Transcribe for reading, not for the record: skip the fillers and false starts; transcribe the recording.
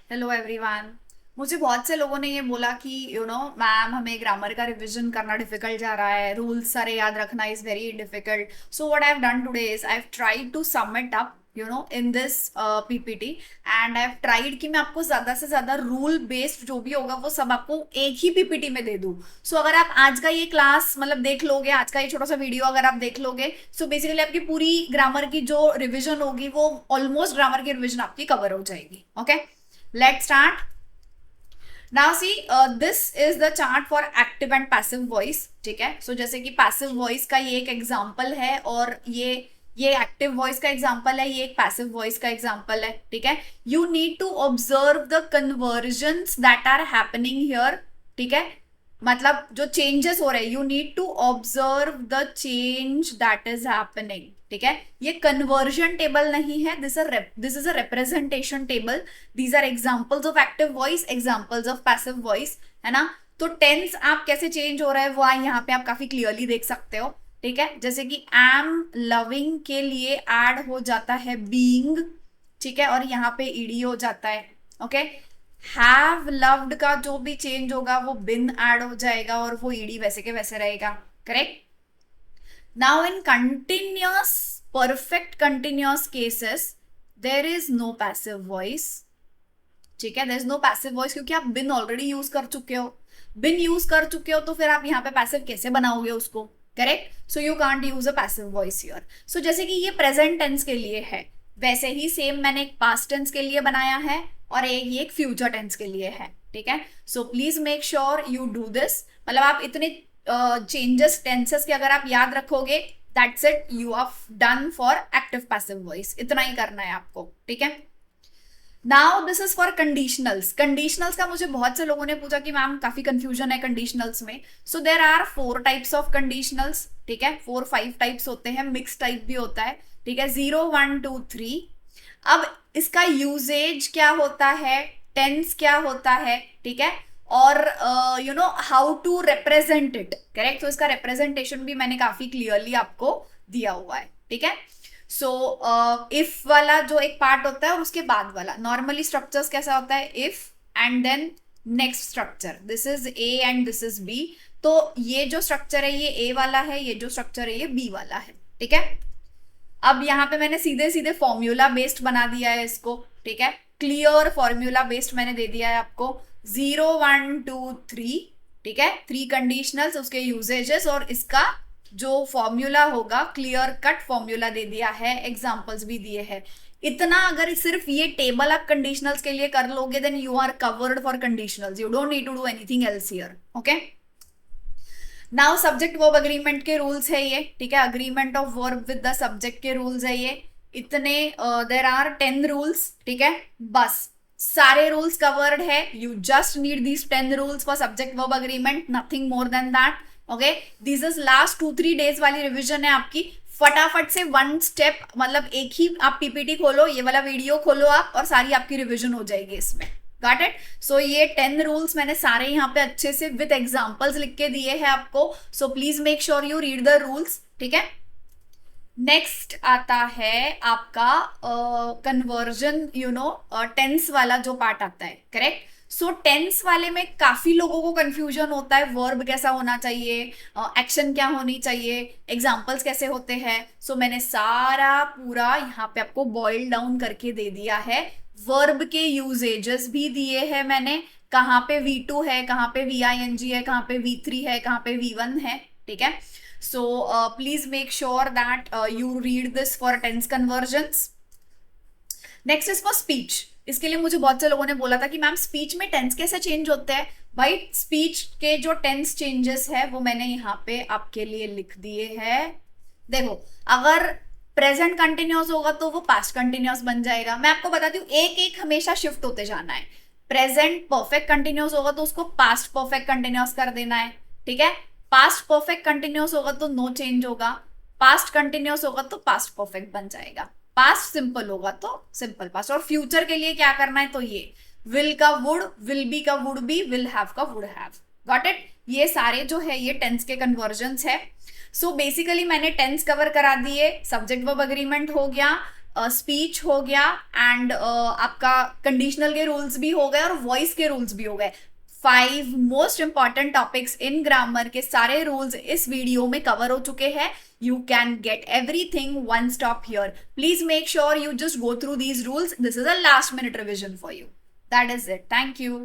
Hello everyone. मुझे बहुत से लोगों ने ये बोला कि मैम हमें ग्रामर का रिवीजन करना डिफिकल्ट जा रहा है, रूल्स सारे याद रखना is very difficult. So what I have done today is I have tried to sum it up in this PPT, and I have tried कि मैं आपको ज्यादा से ज्यादा रूल बेस्ड जो भी होगा वो सब आपको एक ही पीपीटी में दे दूं। सो अगर आप आज का ये क्लास मतलब देख लोगे, आज का ये छोटा सा वीडियो अगर आप देख लोगे, सो बेसिकली आपकी पूरी ग्रामर की जो रिविजन होगी वो ऑलमोस्ट ग्रामर की रिविजन आपकी कवर हो जाएगी। Okay, let's start. Now see, this is the chart for active and passive voice. ठीक है, so जैसे कि passive voice का ये एक एग्जाम्पल है और ये एक्टिव वॉइस का एग्जाम्पल है, ये एक पैसिव वॉइस का एग्जाम्पल है। ठीक है, you need to observe the conversions that are happening here. ठीक है, मतलब जो चेंजेस हो रहे हैं, you need to observe the change that is happening. ठीक है, ये कन्वर्जन टेबल नहीं है, this is a representation table. These are examples of active voice, examples of passive voice, है ना। तो टेंस आप कैसे चेंज हो रहा है वो यहाँ पे आप काफी क्लियरली देख सकते हो। ठीक है, जैसे कि एम लविंग के लिए ऐड हो जाता है बीइंग। ठीक है, और यहाँ पे ईडी हो जाता है। ओके, हैव लव्ड का जो भी चेंज होगा वो बिन ऐड हो जाएगा और वो ईडी वैसे के वैसे रहेगा। Correct. Now in continuous, perfect continuous cases there is no passive voice. ठीक है, there is no passive voice क्योंकि आप बिन ऑलरेडी यूज कर चुके हो। बिन यूज कर चुके हो तो फिर आप यहाँ पे पैसिव कैसे बनाओगे उसको। Correct, so you can't use a passive voice here. So जैसे कि ये प्रेजेंट टेंस के लिए है, वैसे ही सेम मैंने एक पास्ट टेंस के लिए बनाया है और एक फ्यूचर टेंस के लिए है। ठीक है, so please make sure you do this. मतलब आप इतने चेंजेस टेंसेस के अगर आप याद रखोगे, that's it, you are done for active passive voice. इतना ही करना है आपको। ठीक है, now this is for conditionals. Conditionals का मुझे बहुत से लोगों ने पूछा कि मैम काफी कंफ्यूजन है कंडीशनल्स में। So there are 4 types of conditionals. ठीक है, 4-5 टाइप्स होते हैं, मिक्स टाइप भी होता है। ठीक है, 0 1 2 3। अब इसका यूजेज क्या होता है, टेंस क्या होता है, ठीक है, और how to represent it. Correct, तो इसका रिप्रेजेंटेशन भी मैंने काफी क्लियरली आपको दिया हुआ है। ठीक है, सो इफ वाला जो एक पार्ट होता है और उसके बाद वाला नॉर्मली स्ट्रक्चर्स कैसा होता है, if and then next structure, this is A and this is B. तो ये जो स्ट्रक्चर है ये ए वाला है, ये जो स्ट्रक्चर है ये बी वाला है। ठीक है, अब यहाँ पे मैंने सीधे सीधे फॉर्म्यूला बेस्ड बना दिया है इसको। ठीक है, क्लियर फॉर्म्यूला बेस्ड मैंने दे दिया है आपको। 0 1 2 3। ठीक है, 3 कंडीशनल्स, उसके यूजेजेस और इसका जो फॉर्म्यूला होगा, क्लियर कट फॉर्म्यूला दे दिया है, एग्जाम्पल्स भी दिए हैं। इतना अगर सिर्फ ये टेबल आप कंडीशनल्स के लिए कर लोगे then you are covered for conditionals, you don't need to do anything else here. Okay, now subject verb agreement के रूल्स है ये। ठीक है, agreement of verb with the subject के रूल्स है ये। इतने देर आर 10 रूल्स। ठीक है, बस सारे रूल्स कवर्ड है। You just need these 10 rules for subject verb agreement, nothing more than that. Okay, this is last 2-3 days वाली रिविजन है आपकी। फटाफट से 1 स्टेप, मतलब एक ही आप पीपीटी खोलो, ये वाला वीडियो खोलो आप, और सारी आपकी रिविजन हो जाएगी इसमें। Got it. सो ये 10 रूल्स मैंने सारे यहाँ पे अच्छे से विद एग्जांपल्स लिख के दिए हैं आपको। So please make sure you read the rules. ठीक है, नेक्स्ट आता है आपका कन्वर्जन, टेंस वाला जो पार्ट आता है। करेक्ट, सो टेंस वाले में काफी लोगों को कंफ्यूजन होता है, वर्ब कैसा होना चाहिए, एक्शन क्या होनी चाहिए, एग्जाम्पल्स कैसे होते हैं। सो मैंने सारा पूरा यहाँ पे आपको बॉइल डाउन करके दे दिया है। वर्ब के यूजेजेस भी दिए हैं मैंने, कहाँ पे V2 है, कहाँ पे VING है, कहाँ पे V3 है, कहाँ पे V1 है। ठीक है, so please make sure that you read this for tense conversions. Next is for speech. इसके लिए मुझे बहुत से लोगों ने बोला था कि मैम स्पीच में टेंस कैसे चेंज होते हैं। भाई स्पीच के जो टेंस चेंजेस है वो मैंने यहाँ पे आपके लिए लिख दिए हैं। देखो, अगर प्रेजेंट कंटिन्यूअस होगा तो वो पास्ट कंटिन्यूअस बन जाएगा। मैं आपको बताती हूँ, एक एक हमेशा शिफ्ट होते जाना है। प्रेजेंट परफेक्ट कंटिन्यूअस होगा तो उसको पास्ट परफेक्ट कंटिन्यूअस कर देना है। ठीक है, पास्ट परफेक्ट कंटिन्यूअस होगा तो नो चेंज होगा, पास्ट कंटिन्यूअस होगा तो पास्ट परफेक्ट बन जाएगा, पास्ट सिंपल होगा तो सिंपल पास्ट। और फ्यूचर के लिए क्या करना है, तो ये विल का वुड, विल बी का वुड बी, विल हैव का वुड हैव। Got it. ये सारे जो है ये टेंस के कन्वर्जन्स है। सो बेसिकली मैंने टेंस कवर करा दिए, सब्जेक्ट वर्ब अग्रीमेंट हो गया, स्पीच हो गया एंड आपका कंडीशनल के रूल्स भी हो गए और वॉइस के रूल्स भी हो गए। 5 most important topics in grammar के सारे रूल्स इस वीडियो में कवर हो चुके हैं। You can get everything one stop here. Please make sure you just go through these rules. This is a last minute revision for you. That is it. Thank you.